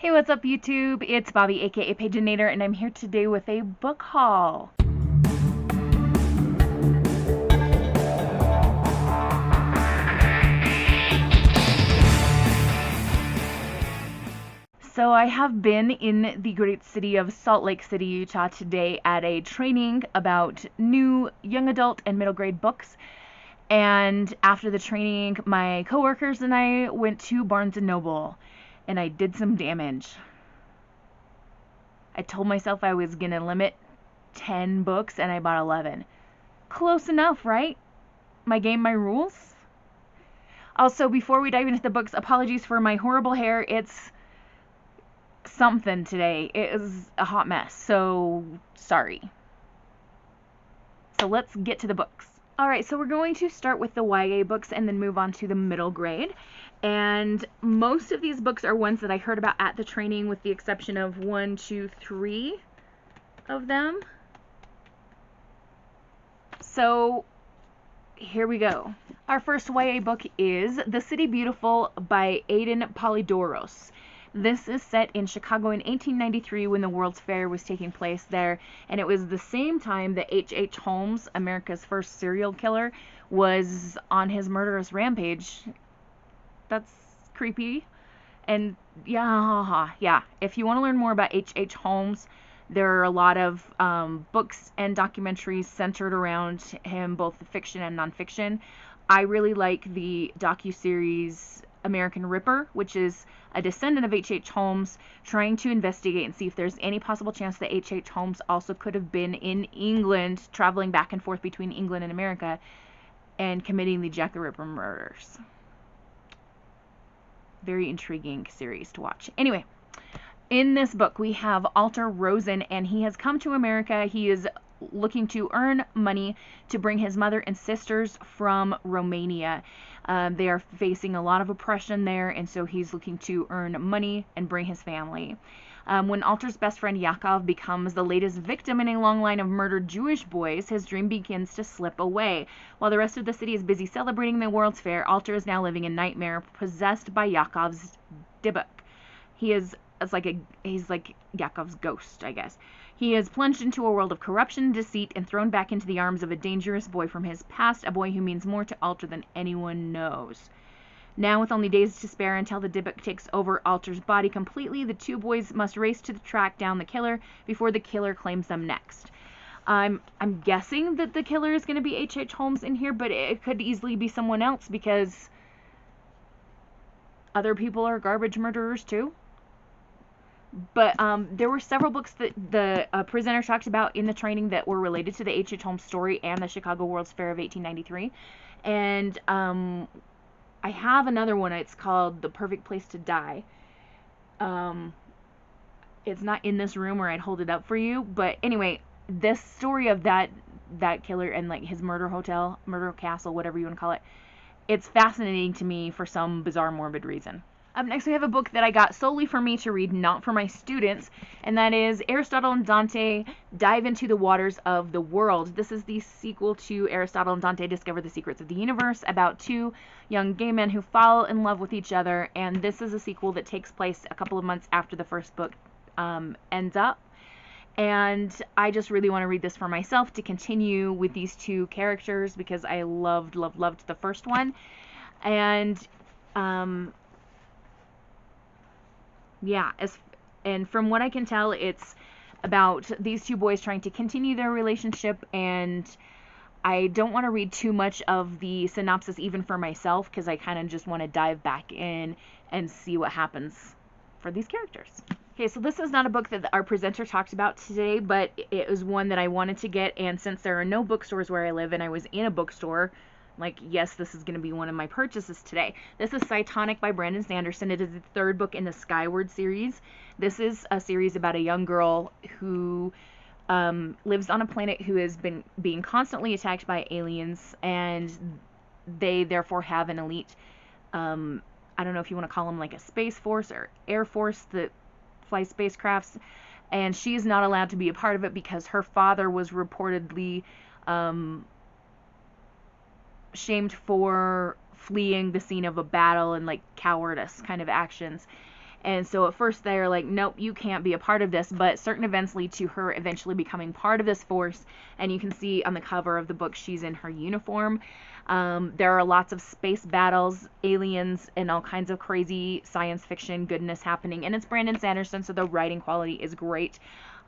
Hey, what's up YouTube? It's Bobby, aka Paginator, and I'm here today with a book haul. So I have been in the great city of Salt Lake City, Utah today at a training about new young adult and middle grade books. And after the training, my coworkers and I went to Barnes & Noble and I did some damage. I told myself I was going to limit 10 books and I bought 11. Close enough, right? My game, my rules. Also, before we dive into the books, apologies for my horrible hair. It's something today. It is a hot mess, so sorry. So let's get to the books. Alright, so we're going to start with the YA books and then move on to the middle grade. And most of these books are ones that I heard about at the training, with the exception of 1, 2, 3 of them. So here we go. Our first YA book is The City Beautiful by Aidan Polydoros. This is set in Chicago in 1893 when the World's Fair was taking place there, and it was the same time that H.H. Holmes, America's first serial killer, was on his murderous rampage. That's creepy. And yeah, if you want to learn more about H.H. Holmes, there are a lot of books and documentaries centered around him, both fiction and nonfiction. I really like the docuseries American Ripper, which is a descendant of H.H. Holmes trying to investigate and see if there's any possible chance that H.H. Holmes also could have been in England, traveling back and forth between England and America, and committing the Jack the Ripper murders. Very intriguing series to watch. Anyway, in this book we have Alter Rosen, and he has come to America. He is looking to earn money to bring his mother and sisters from Romania. They are facing a lot of oppression there, and so he's looking to earn money and bring his family. When Alter's best friend Yakov becomes the latest victim in a long line of murdered Jewish boys, his dream begins to slip away. While the rest of the city is busy celebrating the World's Fair, Alter is now living in nightmare, possessed by Yakov's Dybbuk. He's like Yakov's ghost, I guess. He is plunged into a world of corruption, deceit, and thrown back into the arms of a dangerous boy from his past, a boy who means more to Alter than anyone knows. Now, with only days to spare until the Dybbuk takes over Alter's body completely, the two boys must race to track down the killer before the killer claims them next. I'm guessing that the killer is going to be H.H. Holmes in here, but it could easily be someone else because other people are garbage murderers too. But there were several books that the presenter talked about in the training that were related to the H.H. Holmes story and the Chicago World's Fair of 1893. And I have another one. It's called The Perfect Place to Die. It's not in this room, or I'd hold it up for you. But anyway, this story of that killer and like his murder castle, whatever you want to call it, it's fascinating to me for some bizarre, morbid reason. Up next, we have a book that I got solely for me to read, not for my students, and that is Aristotle and Dante Dive into the Waters of the World. This is the sequel to Aristotle and Dante Discover the Secrets of the Universe, about two young gay men who fall in love with each other, and this is a sequel that takes place a couple of months after the first book ends up. And I just really want to read this for myself to continue with these two characters because I loved the first one. And yeah, and from what I can tell, it's about these two boys trying to continue their relationship, and I don't want to read too much of the synopsis even for myself because I kind of just want to dive back in and see what happens for these characters. Okay, so this is not a book that our presenter talked about today, but it was one that I wanted to get, and since there are no bookstores where I live and I was in a bookstore, like, yes, this is going to be one of my purchases today. This is Cytonic by Brandon Sanderson. It is the third book in the Skyward series. This is a series about a young girl who lives on a planet who has been being constantly attacked by aliens, and they therefore have an elite, I don't know if you want to call them like a space force or air force that flies spacecrafts, and she is not allowed to be a part of it because her father was reportedly shamed for fleeing the scene of a battle and like cowardice kind of actions. And so at first they're like, nope, you can't be a part of this, but certain events lead to her eventually becoming part of this force, and you can see on the cover of the book she's in her uniform. There are lots of space battles, aliens, and all kinds of crazy science fiction goodness happening, and it's Brandon Sanderson, so the writing quality is great.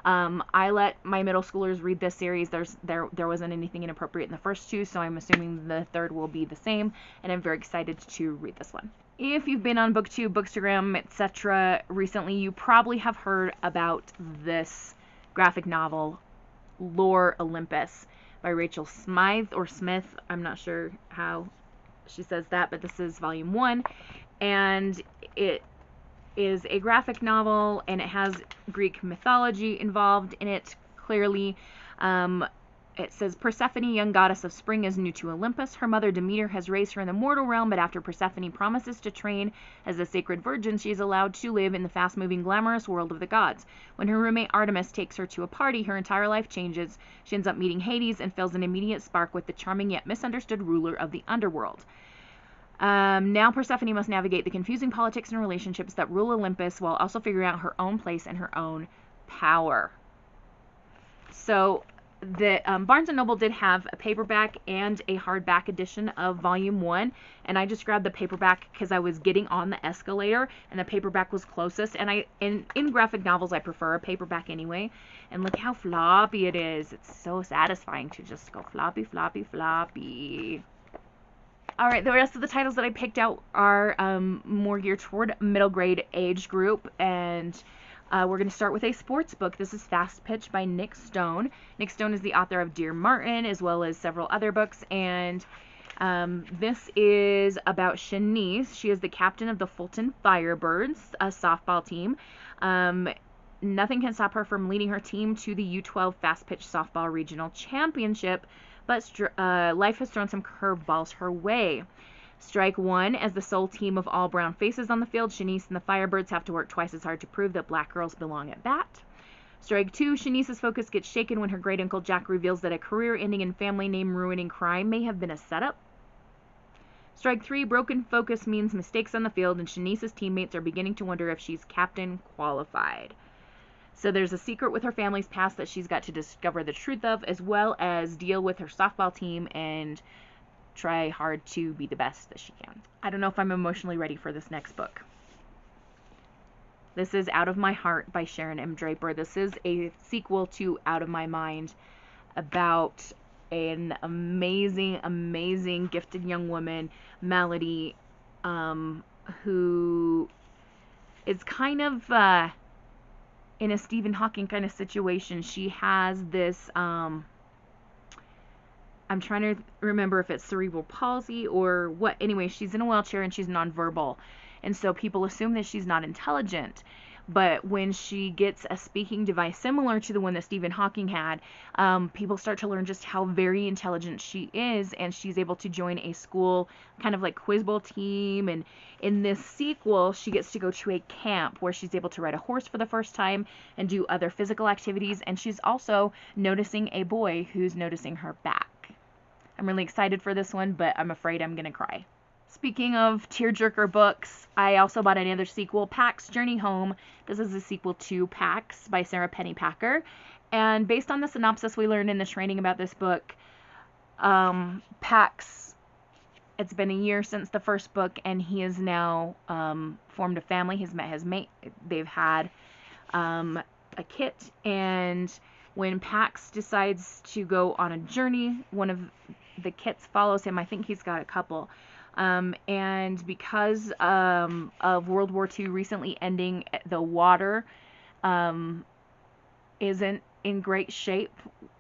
I let my middle schoolers read this series. There wasn't anything inappropriate in the first two, so I'm assuming the third will be the same, and I'm very excited to read this one. If you've been on BookTube, Bookstagram, etc. recently, you probably have heard about this graphic novel, Lore Olympus, by Rachel Smythe, or Smith. I'm not sure how she says that, but this is volume 1, and it is a graphic novel, and it has Greek mythology involved in it, clearly. It says, Persephone, young goddess of spring, is new to Olympus. Her mother Demeter has raised her in the mortal realm, but after Persephone promises to train as a sacred virgin, she is allowed to live in the fast-moving, glamorous world of the gods. When her roommate Artemis takes her to a party, her entire life changes. She ends up meeting Hades and feels an immediate spark with the charming yet misunderstood ruler of the underworld. Now Persephone must navigate the confusing politics and relationships that rule Olympus while also figuring out her own place and her own power. So the Barnes & Noble did have a paperback and a hardback edition of Volume 1, and I just grabbed the paperback because I was getting on the escalator, and the paperback was closest, and in graphic novels I prefer a paperback anyway, and look how floppy it is. It's so satisfying to just go floppy, floppy, floppy. Alright, the rest of the titles that I picked out are more geared toward middle grade age group, and we're going to start with a sports book. This is Fast Pitch by Nick Stone. Nick Stone is the author of Dear Martin, as well as several other books, and this is about Shanice. She is the captain of the Fulton Firebirds, a softball team. Nothing can stop her from leading her team to the U12 Fast Pitch Softball Regional Championship, but life has thrown some curveballs her way. Strike one, as the sole team of all brown faces on the field, Shanice and the Firebirds have to work twice as hard to prove that black girls belong at bat. Strike two, Shanice's focus gets shaken when her great uncle Jack reveals that a career-ending and family name-ruining crime may have been a setup. Strike three, broken focus means mistakes on the field, and Shanice's teammates are beginning to wonder if she's captain qualified. So there's a secret with her family's past that she's got to discover the truth of, as well as deal with her softball team and try hard to be the best that she can. I don't know if I'm emotionally ready for this next book. This is Out of My Heart by Sharon M. Draper. This is a sequel to Out of My Mind, about an amazing, amazing, gifted young woman, Melody, who is kind of in a Stephen Hawking kind of situation. She has this, I'm trying to remember if it's cerebral palsy or what. Anyway, she's in a wheelchair and she's nonverbal. And so people assume that she's not intelligent. But when she gets a speaking device similar to the one that Stephen Hawking had, people start to learn just how very intelligent she is, and she's able to join a school kind of like quiz bowl team. And in this sequel, she gets to go to a camp where she's able to ride a horse for the first time and do other physical activities, and she's also noticing a boy who's noticing her back. I'm really excited for this one, but I'm afraid I'm gonna cry. Speaking of tearjerker books, I also bought another sequel, Pax Journey Home. This is a sequel to Pax by Sarah Pennypacker. And based on the synopsis we learned in the training about this book, Pax, it's been a year since the first book, and he has now formed a family. He's met his mate. They've had a kit, and when Pax decides to go on a journey, one of the kits follows him. I think he's got a couple. And because of World War II recently ending, the water isn't in great shape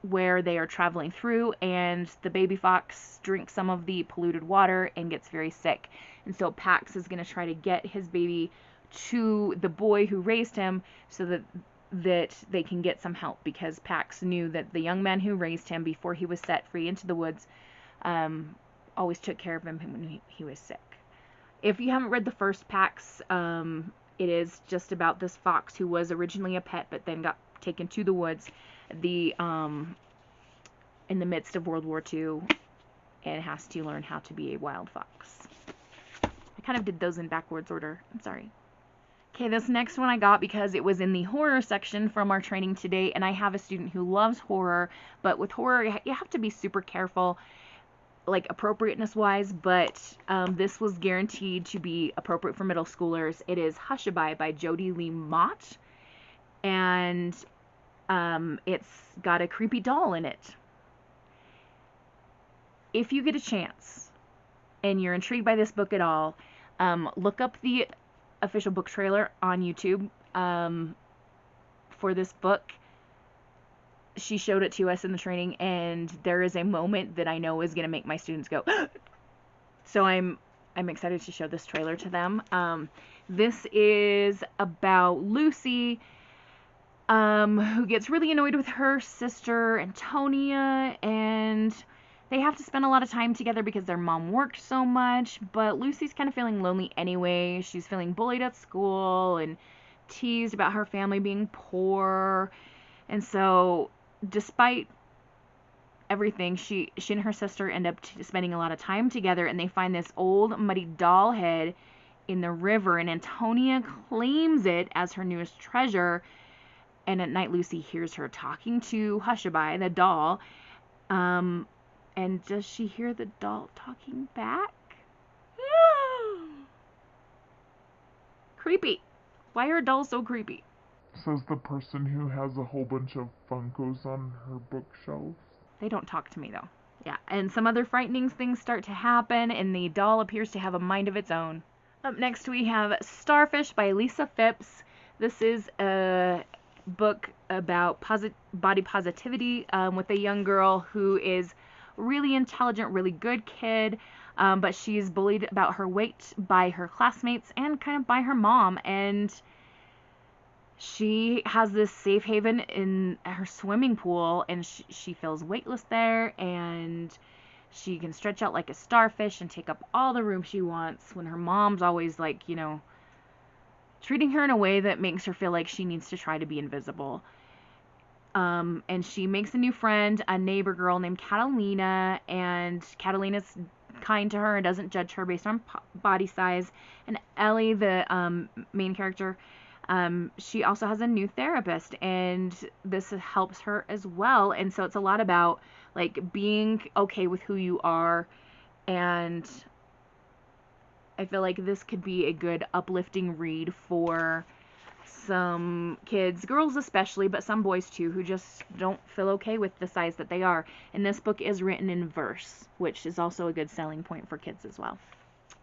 where they are traveling through, and the baby fox drinks some of the polluted water and gets very sick. And so Pax is going to try to get his baby to the boy who raised him so that they can get some help, because Pax knew that the young man who raised him before he was set free into the woods always took care of him when he was sick. If you haven't read the first Pax, it is just about this fox who was originally a pet but then got taken to the woods in the midst of World War II, and has to learn how to be a wild fox. I kind of did those in backwards order. I'm sorry. Okay, this next one I got because it was in the horror section from our training today, and I have a student who loves horror, but with horror, you have to be super careful, like appropriateness wise, but this was guaranteed to be appropriate for middle schoolers. It is Hushabye by Jody Lee Mott, and it's got a creepy doll in it. If you get a chance and you're intrigued by this book at all, look up the official book trailer on YouTube for this book. She showed it to us in the training, and there is a moment that I know is going to make my students go so I'm excited to show this trailer to them. This is about Lucy, who gets really annoyed with her sister Antonia, and they have to spend a lot of time together because their mom worked so much, but Lucy's kind of feeling lonely anyway. She's feeling bullied at school and teased about her family being poor. And so, despite everything, she and her sister end up spending a lot of time together, and they find this old muddy doll head in the river, and Antonia claims it as her newest treasure. And at night, Lucy hears her talking to Hushabye, the doll. And does she hear the doll talking back? Creepy. Why are dolls so creepy? Says the person who has a whole bunch of Funkos on her bookshelf. They don't talk to me, though. Yeah, and some other frightening things start to happen, and the doll appears to have a mind of its own. Up next, we have Starfish by Lisa Phipps. This is a book about body positivity with a young girl who is really intelligent, really good kid, but she's bullied about her weight by her classmates and kind of by her mom, and she has this safe haven in her swimming pool, and she feels weightless there, and she can stretch out like a starfish and take up all the room she wants when her mom's always like, you know, treating her in a way that makes her feel like she needs to try to be invisible. And she makes a new friend, a neighbor girl named Catalina, and Catalina's kind to her and doesn't judge her based on body size. And Ellie, the main character, she also has a new therapist, and this helps her as well. And so it's a lot about like being okay with who you are, and I feel like this could be a good uplifting read for some kids, girls especially, but some boys too, who just don't feel okay with the size that they are. And this book is written in verse, which is also a good selling point for kids as well.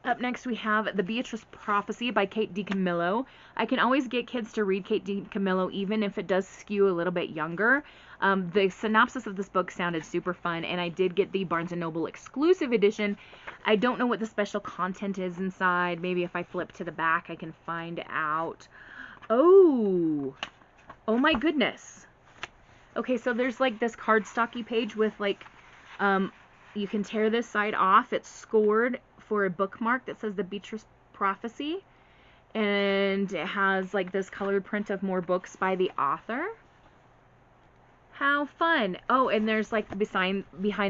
Up next, we have The Beatrice Prophecy by Kate Dicamillo. I can always get kids to read Kate Dicamillo, even if it does skew a little bit younger. The synopsis of this book sounded super fun, and I did get the Barnes & Noble exclusive edition. I don't know what the special content is inside. Maybe if I flip to the back, I can find out. Oh my goodness. Okay, so there's like this cardstocky page with like, you can tear this side off. It's scored for a bookmark that says The Beatrice Prophecy, and it has like this colored print of more books by the author. How fun. Oh, and there's like behind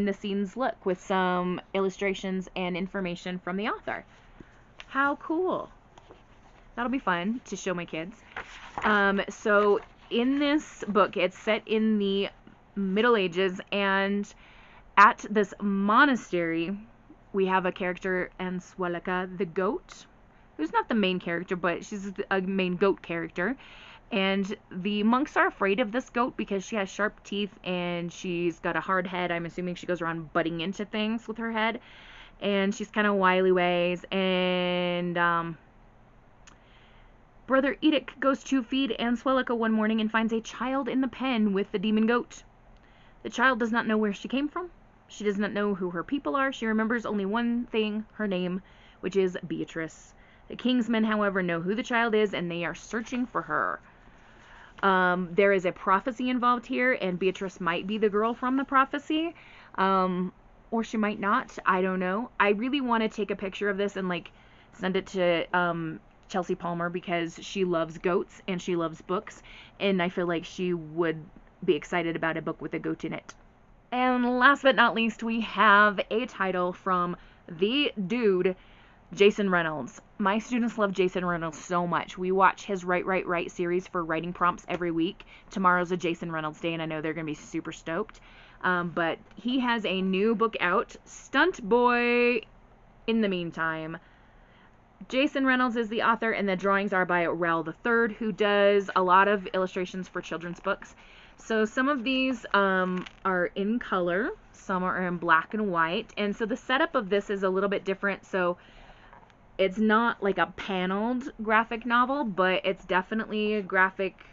the scenes look with some illustrations and information from the author. How cool. That'll be fun to show my kids. So in this book, it's set in the Middle Ages, and at this monastery, we have a character, Ansuelika, the goat, who's not the main character, but she's a main goat character. And the monks are afraid of this goat because she has sharp teeth and she's got a hard head. I'm assuming she goes around butting into things with her head. And she's kind of wily ways. And Brother Edic goes to feed Ansuelika one morning and finds a child in the pen with the demon goat. The child does not know where she came from. She does not know who her people are. She remembers only one thing, her name, which is Beatrice. The king's men, however, know who the child is, and they are searching for her. There is a prophecy involved here, and Beatrice might be the girl from the prophecy, or she might not. I don't know. I really want to take a picture of this and like send it to Chelsea Palmer, because she loves goats and she loves books, and I feel like she would be excited about a book with a goat in it. And last but not least, we have a title from the dude Jason Reynolds. My students love Jason Reynolds so much. We watch his Write series for writing prompts every week. Tomorrow's a Jason Reynolds day, and I know they're going to be super stoked. But he has a new book out, Stunt Boy. In the meantime, Jason Reynolds is the author, and the drawings are by Rel III, who does a lot of illustrations for children's books. So some of these are in color, some are in black and white, and so the setup of this is a little bit different. So it's not like a paneled graphic novel, but it's definitely a graphic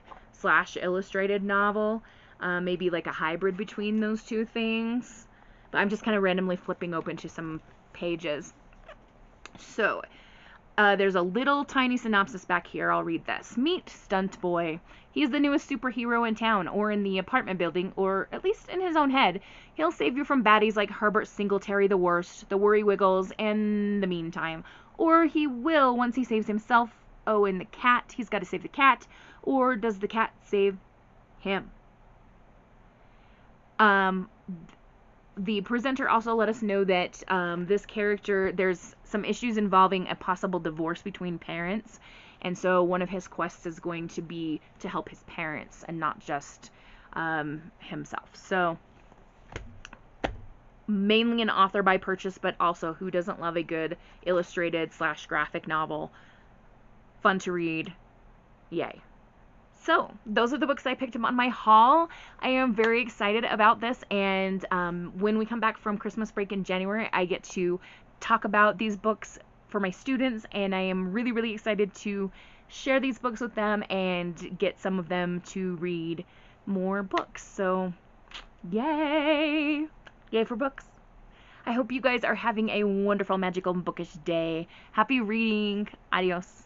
/ illustrated novel. Maybe like a hybrid between those two things. But I'm just kind of randomly flipping open to some pages. So, there's a little tiny synopsis back here. I'll read this. Meet Stunt Boy. He's the newest superhero in town, or in the apartment building, or at least in his own head. He'll save you from baddies like Herbert Singletary the Worst, the Worry Wiggles, and the Meantime. Or he will once he saves himself. Oh, and the cat. He's got to save the cat. Or does the cat save him? The presenter also let us know that this character, there's some issues involving a possible divorce between parents. And so one of his quests is going to be to help his parents and not just himself. So mainly an author by purchase, but also who doesn't love a good illustrated / graphic novel? Fun to read. Yay. So those are the books I picked up on my haul. I am very excited about this, and when we come back from Christmas break in January, I get to talk about these books for my students, and I am really, really excited to share these books with them and get some of them to read more books. So yay! Yay for books. I hope you guys are having a wonderful, magical, bookish day. Happy reading. Adios.